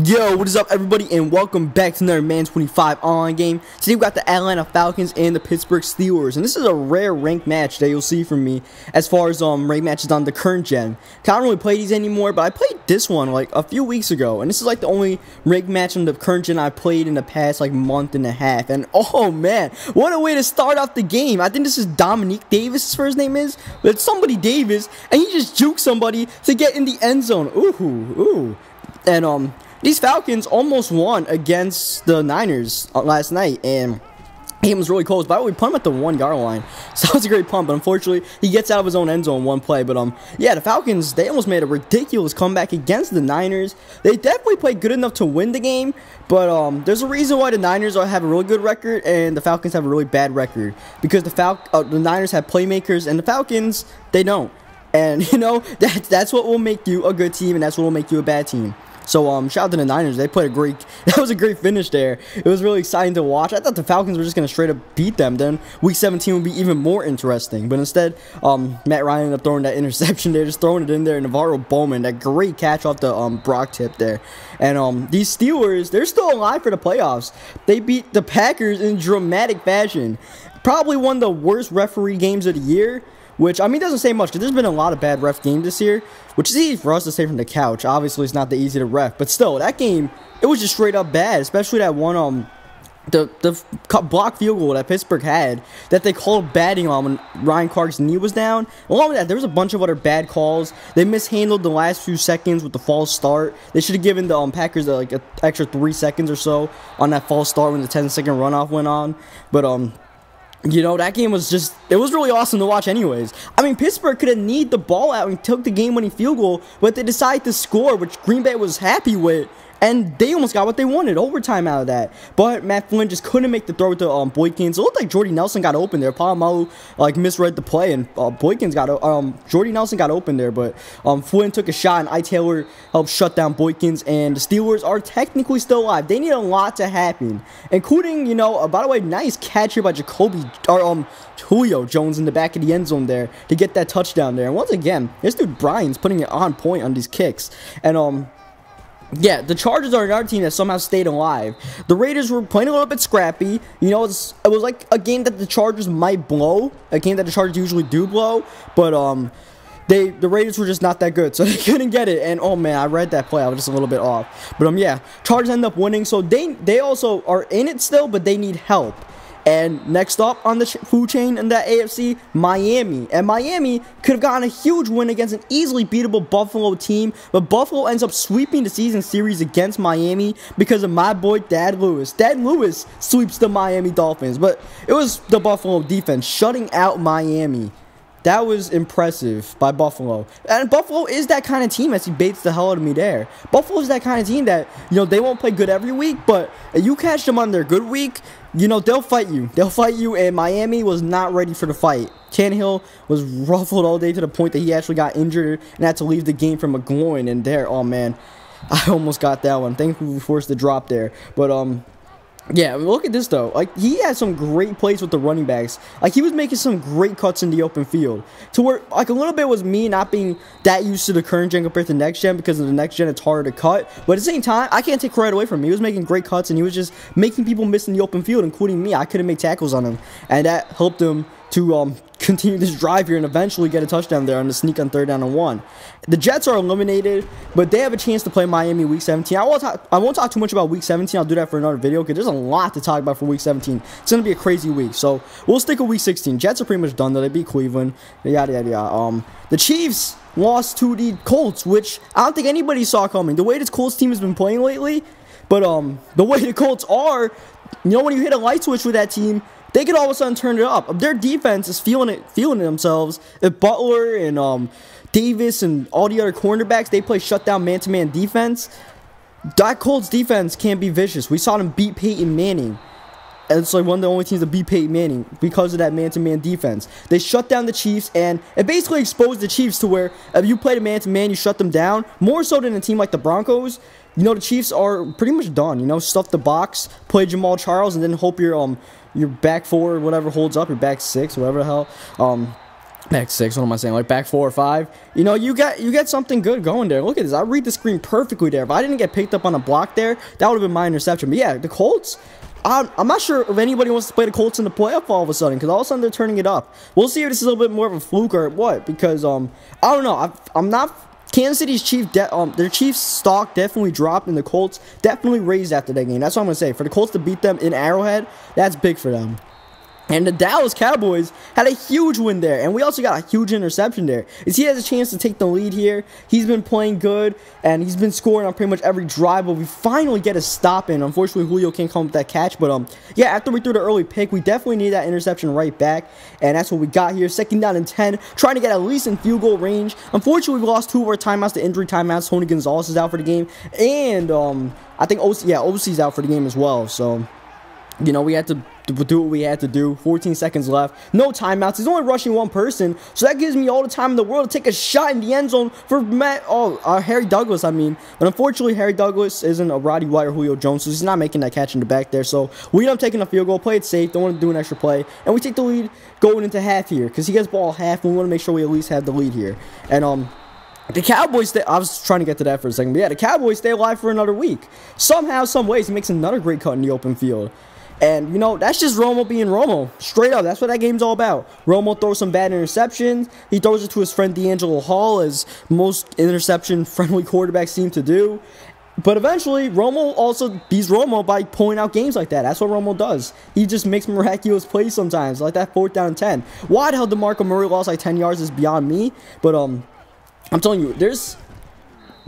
Yo, what is up, everybody, and welcome back to another Madden 25 online game. Today we got the Atlanta Falcons and the Pittsburgh Steelers, and this is a rare ranked match that you'll see from me as far as ranked matches on the current gen. I don't really play these anymore, but I played this one like a few weeks ago, and this is like the only ranked match on the current gen I played in the past like month and a half. And oh man, what a way to start off the game! I think this is Dominique Davis, his first name is, but it's somebody Davis, and he just juked somebody to get in the end zone. Ooh, and these Falcons almost won against the Niners last night, and the game was really close. By the way, we punt him at the 1-yard line, so that was a great punt, but unfortunately, he gets out of his own end zone one play. But yeah, the Falcons, they almost made a ridiculous comeback against the Niners. They definitely played good enough to win the game, but there's a reason why the Niners have a really good record and the Falcons have a really bad record, because the Niners have playmakers and the Falcons, they don't. And you know, that's what will make you a good team, and that's what will make you a bad team. So, shout out to the Niners. They played that was a great finish there. It was really exciting to watch. I thought the Falcons were just going to straight up beat them. Then week 17 would be even more interesting. But instead, Matt Ryan ended up throwing that interception there, just throwing it in there. And Navarro Bowman, that great catch off the Brock tip there. And these Steelers, they're still alive for the playoffs. They beat the Packers in dramatic fashion. Probably one of the worst referee games of the year. Which, I mean, doesn't say much, because there's been a lot of bad ref games this year, which is easy for us to say from the couch. Obviously, it's not that easy to ref, but still, that game, it was just straight up bad, especially that one, the block field goal that Pittsburgh had, that they called batting on when Ryan Clark's knee was down. Along with that, there was a bunch of other bad calls. They mishandled the last few seconds with the false start. They should have given the Packers like an extra 3 seconds or so on that false start when the 10-second runoff went on, but, you know, that game was just, it was really awesome to watch anyways. I mean, Pittsburgh could have kneed the ball out and took the game-winning field goal, but they decided to score, which Green Bay was happy with, and they almost got what they wanted, overtime out of that. But Matt Flynn just couldn't make the throw with the Boykins. It looked like Jordy Nelson got open there. Palomalu misread the play, and Jordy Nelson got open there, but Flynn took a shot, and I. Taylor helped shut down Boykins, and the Steelers are technically still alive. They need a lot to happen, including, you know, by the way, nice catch here by Julio Jones in the back of the end zone there to get that touchdown there. And once again, this dude Brian's putting it on point on these kicks, and yeah, the Chargers are another team that somehow stayed alive. The Raiders were playing a little bit scrappy. You know, it was like a game that the Chargers might blow, a game that the Chargers usually do blow, but the Raiders were just not that good, so they couldn't get it. And oh man, I read that play, I was just a little bit off. But yeah, Chargers end up winning, so they also are in it still, but they need help. And next up on the food chain in that AFC, Miami. And Miami could have gotten a huge win against an easily beatable Buffalo team, but Buffalo ends up sweeping the season series against Miami because of my boy Dad Lewis. Dad Lewis sweeps the Miami Dolphins, but it was the Buffalo defense shutting out Miami. That was impressive by Buffalo. And Buffalo is that kind of team, as he baits the hell out of me there. Buffalo is that kind of team that, you know, they won't play good every week, but if you catch them on their good week, you know, they'll fight you. They'll fight you, and Miami was not ready for the fight. Tannehill was ruffled all day to the point that he actually got injured and had to leave the game from a groin. And there, oh man, I almost got that one. Thankfully, we forced the drop there. But, yeah, look at this though. Like, he had some great plays with the running backs. Like, he was making some great cuts in the open field. To where, like, a little bit was me not being that used to the current gen compared to the next gen, because of the next gen it's harder to cut. But at the same time, I can't take credit away from him. He was making great cuts, and he was just making people miss in the open field, including me. I couldn't make tackles on him, and that helped him to continue this drive here and eventually get a touchdown there on the sneak on 3rd down and 1. The Jets are eliminated, but they have a chance to play Miami week 17. I won't talk too much about week 17. I'll do that for another video, because there's a lot to talk about for week 17. It's going to be a crazy week, so we'll stick with week 16. Jets are pretty much done, though. They beat Cleveland, yada, yada, yada. The Chiefs lost to the Colts, which I don't think anybody saw coming. The way this Colts team has been playing lately, but the way the Colts are, you know, when you hit a light switch with that team, they could all of a sudden turn it up. Their defense is feeling it themselves. If Butler and Davis and all the other cornerbacks, they play shutdown man-to-man defense, that Colts defense can be vicious. We saw them beat Peyton Manning. And it's like one of the only teams that beat Peyton Manning because of that man-to-man defense. They shut down the Chiefs, and it basically exposed the Chiefs to where if you played a man-to-man, you shut them down. More so than a team like the Broncos. You know, the Chiefs are pretty much done. You know, stuff the box, play Jamal Charles, and then hope your back four or whatever holds up, your back six, whatever the hell, Back 6, what am I saying? Like back 4 or 5. You know, you get something good going there. Look at this. I read the screen perfectly there. If I didn't get picked up on a block there, that would have been my interception. But yeah, the Colts, I'm not sure if anybody wants to play the Colts in the playoff all of a sudden, because all of a sudden they're turning it up. We'll see if this is a little bit more of a fluke or what, because I don't know. I'm not. Kansas City's their Chiefs stock definitely dropped, and the Colts definitely raised after that game. That's what I'm gonna say. For the Colts to beat them in Arrowhead, that's big for them. And the Dallas Cowboys had a huge win there. And we also got a huge interception there. He has a chance to take the lead here. He's been playing good. And he's been scoring on pretty much every drive. But we finally get a stop in. Unfortunately, Julio can't come with that catch. But, yeah, after we threw the early pick, we definitely need that interception right back. And that's what we got here. 2nd down and 10. Trying to get at least in field goal range. Unfortunately, we lost 2 of our timeouts to injury timeouts. Tony Gonzalez is out for the game. And, I think OC's out for the game as well. So, you know, we had to do what we had to do. 14 seconds left. No timeouts. He's only rushing 1 person. So that gives me all the time in the world to take a shot in the end zone for Harry Douglas, I mean. But unfortunately, Harry Douglas isn't a Roddy White or Julio Jones, so he's not making that catch in the back there. So we end up taking a field goal. Play it safe. Don't want to do an extra play. And we take the lead going into half here, because he gets ball half, and we want to make sure we at least have the lead here. And, the Cowboys, I was trying to get to that for a second, but yeah, the Cowboys stay alive for another week. Somehow, some ways, he makes another great cut in the open field. And, you know, that's just Romo being Romo. Straight up, that's what that game's all about. Romo throws some bad interceptions. He throws it to his friend D'Angelo Hall, as most interception-friendly quarterbacks seem to do. But eventually, Romo also beats Romo by pulling out games like that. That's what Romo does. He just makes miraculous plays sometimes, like that 4th down and 10. Why the hell DeMarco Murray lost like 10 yards is beyond me. But, I'm telling you, there's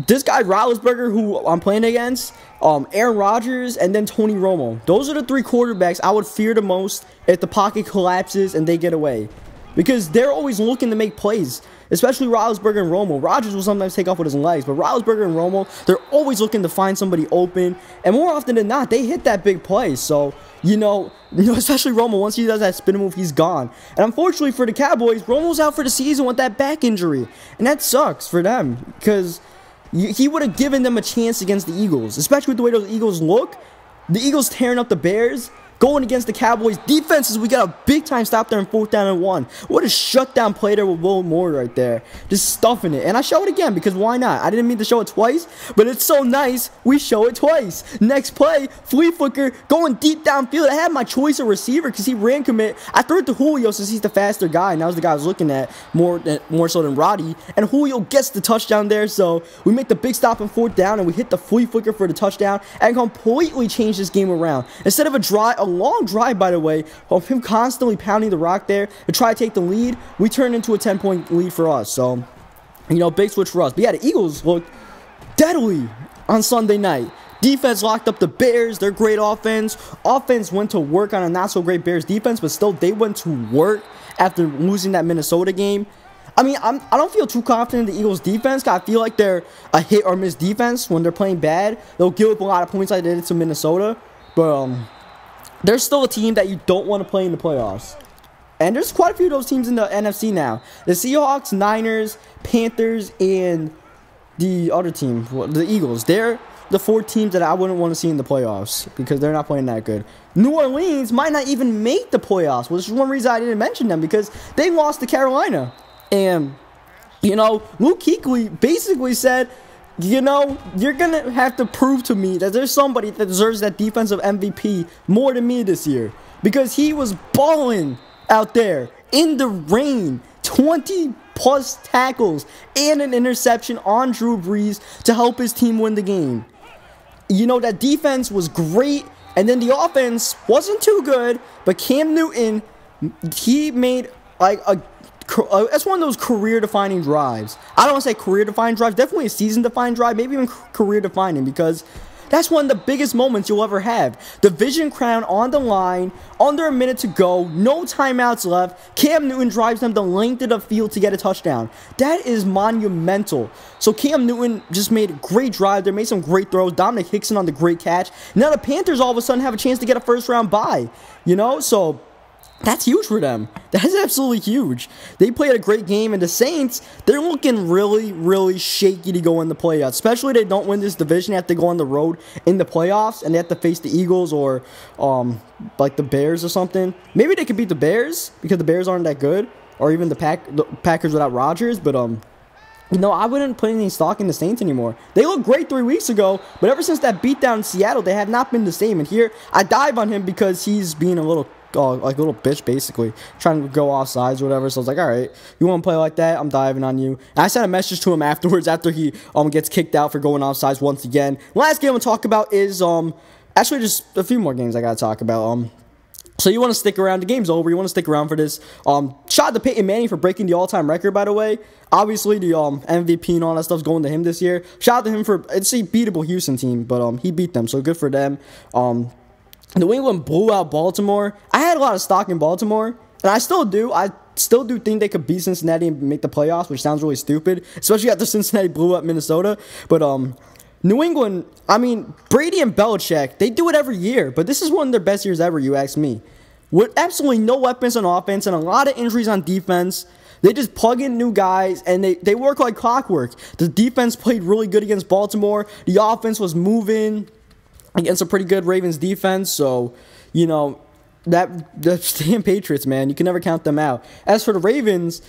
this guy Roethlisberger who I'm playing against, Aaron Rodgers, and then Tony Romo. Those are the 3 quarterbacks I would fear the most if the pocket collapses and they get away, because they're always looking to make plays. Especially Roethlisberger and Romo. Rodgers will sometimes take off with his legs, but Roethlisberger and Romo, they're always looking to find somebody open, and more often than not, they hit that big play. So, you know, especially Romo, once he does that spin move, he's gone. And unfortunately for the Cowboys, Romo's out for the season with that back injury, and that sucks for them, because he would have given them a chance against the Eagles, especially with the way those Eagles look. The Eagles tearing up the Bears, going against the Cowboys defenses. We got a big time stop there in 4th down and 1. What a shutdown play there with Will Moore right there, just stuffing it. And I show it again because why not? I didn't mean to show it twice, but it's so nice we show it twice. Next play, flea flicker going deep downfield. I had my choice of receiver because he ran commit. I threw it to Julio since he's the faster guy, and that was the guy I was looking at more so than Roddy. And Julio gets the touchdown there, so we make the big stop in 4th down, and we hit the flea flicker for the touchdown and completely change this game around. Instead of a long drive, by the way, of him constantly pounding the rock there to try to take the lead, we turned into a 10-point lead for us. So, you know, big switch for us. But yeah, the Eagles looked deadly on Sunday night. Defense locked up the Bears. They're great offense. Offense went to work on a not-so-great Bears defense, but still, they went to work after losing that Minnesota game. I mean, I don't feel too confident in the Eagles' defense. I feel like they're a hit-or-miss defense. When they're playing bad, they'll give up a lot of points like they did to Minnesota. But, they're still a team that you don't want to play in the playoffs. And there's quite a few of those teams in the NFC now. The Seahawks, Niners, Panthers, and the other team, the Eagles. They're the 4 teams that I wouldn't want to see in the playoffs because they're not playing that good. New Orleans might not even make the playoffs, which is one reason I didn't mention them, because they lost to Carolina. And, you know, Luke Kuechly basically said, you know, you're going to have to prove to me that there's somebody that deserves that defensive MVP more than me this year. Because he was balling out there in the rain. 20-plus tackles and an interception on Drew Brees to help his team win the game. You know, that defense was great. And then the offense wasn't too good. But Cam Newton, he made like that's one of those career-defining drives. I don't want to say career-defining drives. Definitely a season-defining drive. Maybe even career-defining, because that's one of the biggest moments you'll ever have. Division crown on the line. Under a minute to go. No timeouts left. Cam Newton drives them the length of the field to get a touchdown. That is monumental. So Cam Newton just made a great drive there. Made some great throws. Dominic Hickson on the great catch. Now the Panthers all of a sudden have a chance to get a first-round bye. You know, so that's huge for them. That is absolutely huge. They played a great game, and the Saints, they're looking really, really shaky to go in the playoffs. Especially if they don't win this division, they have to go on the road in the playoffs, and they have to face the Eagles or like the Bears or something. Maybe they could beat the Bears, because the Bears aren't that good. or even the Packers without Rodgers, but you know, I wouldn't put any stock in the Saints anymore. They looked great 3 weeks ago, but ever since that beatdown in Seattle, they have not been the same. And here, I dive on him because he's being a little, like a little bitch, basically, trying to go off sides or whatever. So I was like, all right, you want to play like that? I'm diving on you. And I sent a message to him afterwards, after he gets kicked out for going off sides once again. Last game I'm going to talk about is actually just a few more games I got to talk about. So you want to stick around. The game's over. You want to stick around for this. Shout out to Peyton Manning for breaking the all-time record, by the way. Obviously, the MVP and all that stuff's going to him this year. Shout out to him for, it's a beatable Houston team, but he beat them, so good for them. New England blew out Baltimore. I had a lot of stock in Baltimore, and I still do. I still do think they could beat Cincinnati and make the playoffs, which sounds really stupid, especially after Cincinnati blew up Minnesota. But New England, I mean, Brady and Belichick, they do it every year, but this is one of their best years ever, you ask me. With absolutely no weapons on offense and a lot of injuries on defense, they just plug in new guys, and they work like clockwork. The defense played really good against Baltimore. The offense was moving against a pretty good Ravens defense, so, you know, the damn Patriots, man, you can never count them out. As for the Ravens,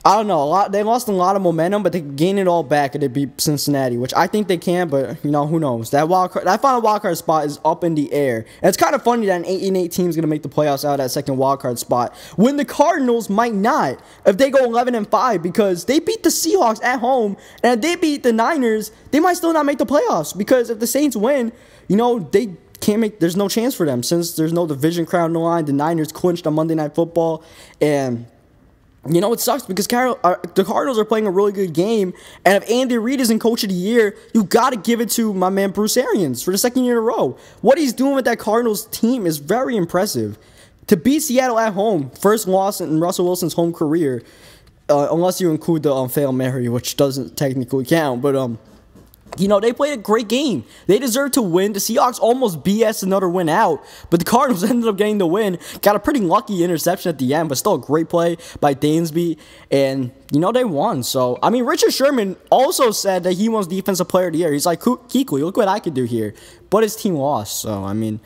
I don't know. They lost a lot of momentum, but they gained it all back and they beat Cincinnati, which I think they can, but, you know, who knows. That final wildcard spot is up in the air. And it's kind of funny that an 8-8 team is going to make the playoffs out of that second wildcard spot, when the Cardinals might not, if they go 11-5, because they beat the Seahawks at home, and if they beat the Niners, they might still not make the playoffs, because if the Saints win, you know, they can't make, there's no chance for them, since there's no division crown on the line. The Niners clinched on Monday Night Football, and you know, it sucks because the Cardinals are playing a really good game, and if Andy Reid isn't Coach of the Year, you got to give it to my man Bruce Arians for the second year in a row. What he's doing with that Cardinals team is very impressive. To beat Seattle at home, first loss in Russell Wilson's home career, unless you include the Fail Mary, which doesn't technically count, but you know, they played a great game. They deserved to win. The Seahawks almost BS another win out, but the Cardinals ended up getting the win. Got a pretty lucky interception at the end, but still a great play by Dansby, and, you know, they won. So, I mean, Richard Sherman also said that he wants Defensive Player of the Year. He's like, Kuechly, look what I could do here. But his team lost, so, I mean,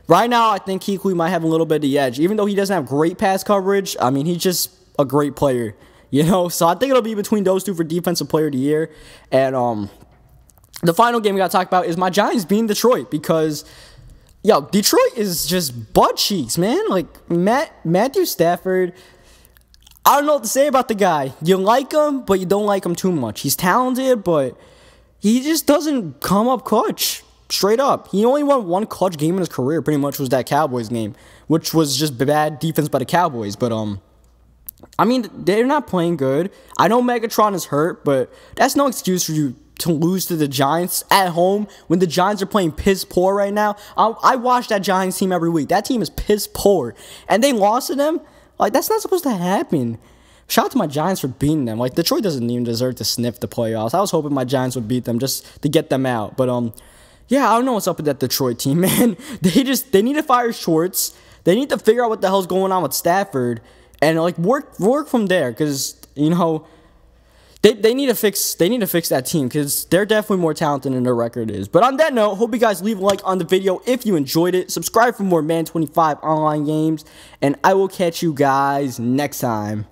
right now, I think Kuechly might have a little bit of the edge. Even though he doesn't have great pass coverage, I mean, he's just a great player, you know? So, I think it'll be between those two for Defensive Player of the Year, and, the final game we got to talk about is my Giants beating Detroit, because, yo, Detroit is just butt cheeks, man. Like, Matthew Stafford, I don't know what to say about the guy. You like him, but you don't like him too much. He's talented, but he just doesn't come up clutch. Straight up. He only won one clutch game in his career, pretty much, was that Cowboys game, which was just bad defense by the Cowboys. But, I mean, they're not playing good. I know Megatron is hurt, but that's no excuse for you to lose to the Giants at home when the Giants are playing piss poor right now. I watch that Giants team every week. That team is piss poor, and they lost to them. Like, that's not supposed to happen. Shout out to my Giants for beating them. Like, Detroit doesn't even deserve to sniff the playoffs. I was hoping my Giants would beat them just to get them out. But yeah, I don't know what's up with that Detroit team, man. They need to fire Schwartz. They need to figure out what the hell's going on with Stafford, and like work from there, because, you know, They need to fix that team, because they're definitely more talented than their record is. But on that note, hope you guys leave a like on the video if you enjoyed it. Subscribe for more Madden 25 online games, and I will catch you guys next time.